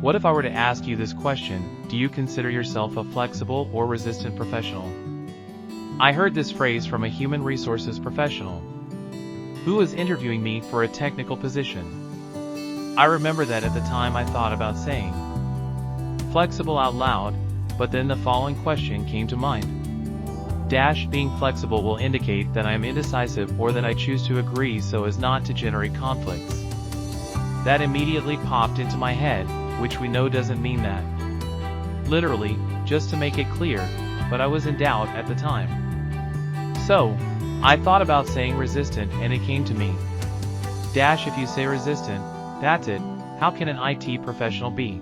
What if I were to ask you this question: do you consider yourself a flexible or resistant professional? I heard this phrase from a human resources professional who was interviewing me for a technical position. I remember that at the time I thought about saying flexible out loud, but then the following question came to mind. Being flexible will indicate that I am indecisive or that I choose to agree so as not to generate conflicts. That immediately popped into my head, which we know doesn't mean that literally, just to make it clear, but I was in doubt at the time. So, I thought about saying resistant and it came to me. If you say resistant, that's it. How can an IT professional be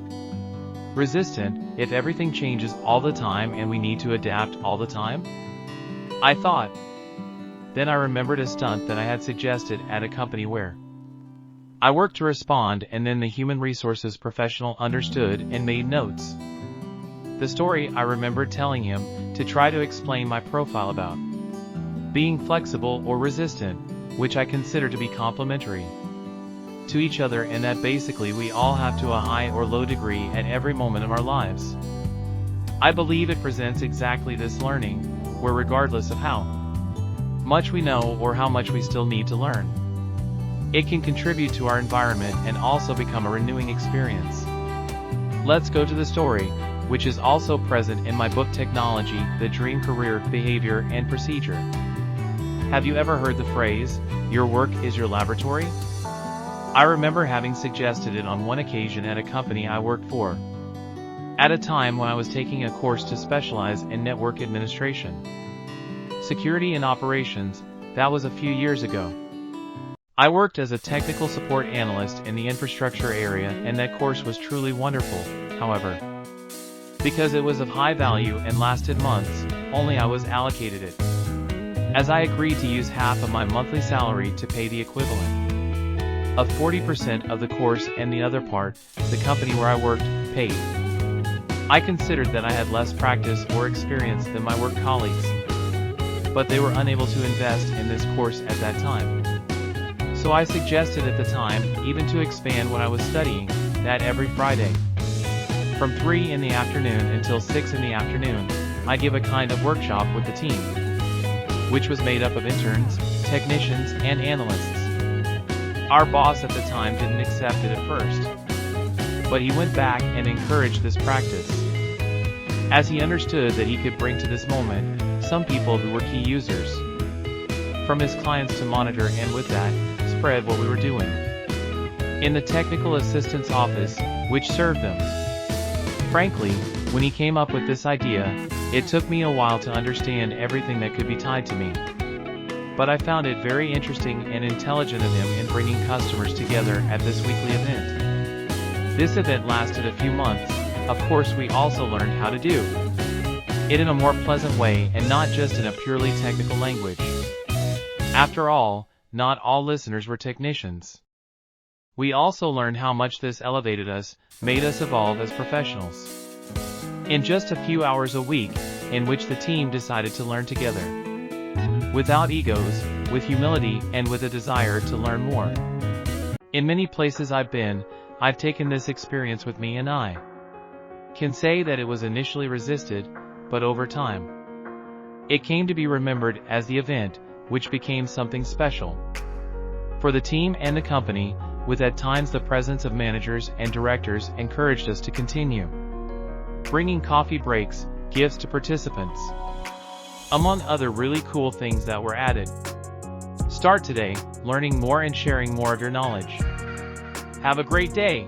resistant if everything changes all the time and we need to adapt all the time? I thought. Then I remembered a stunt that I had suggested at a company where I worked to respond, and then the human resources professional understood and made notes. The story I remembered telling him to try to explain my profile about being flexible or resistant, which I consider to be complementary to each other, and that basically we all have to a high or low degree at every moment of our lives. I believe it presents exactly this learning, where regardless of how much we know or how much we still need to learn, it can contribute to our environment and also become a renewing experience. Let's go to the story, which is also present in my book Technology, The Dream Career, Behavior, and Procedure. Have you ever heard the phrase, your work is your laboratory? I remember having suggested it on one occasion at a company I worked for, at a time when I was taking a course to specialize in network administration, security and operations. That was a few years ago. I worked as a technical support analyst in the infrastructure area, and that course was truly wonderful. However, because it was of high value and lasted months, only I was allocated it, as I agreed to use half of my monthly salary to pay the equivalent of 40% of the course, and the other part, the company where I worked, paid. I considered that I had less practice or experience than my work colleagues, but they were unable to invest in this course at that time. So I suggested at the time, even to expand what I was studying, that every Friday, from 3 in the afternoon until 6 in the afternoon, I give a kind of workshop with the team, which was made up of interns, technicians, and analysts. Our boss at the time didn't accept it at first, but he went back and encouraged this practice, as he understood that he could bring to this moment some people who were key users from his clients to monitor, and with that, spread what we were doing in the technical assistance office, which served them. Frankly, when he came up with this idea, it took me a while to understand everything that could be tied to me. But I found it very interesting and intelligent of him in bringing customers together at this weekly event. This event lasted a few months. Of course, we also learned how to do it in a more pleasant way and not just in a purely technical language. After all, not all listeners were technicians. We also learned how much this elevated us, made us evolve as professionals. In just a few hours a week, in which the team decided to learn together, without egos, with humility, and with a desire to learn more. In many places I've been, I've taken this experience with me, and I can say that it was initially resisted, but over time, it came to be remembered as the event, which became something special for the team and the company, with at times the presence of managers and directors encouraged us to continue bringing coffee breaks, gifts to participants, among other really cool things that were added. Start today, learning more and sharing more of your knowledge. Have a great day!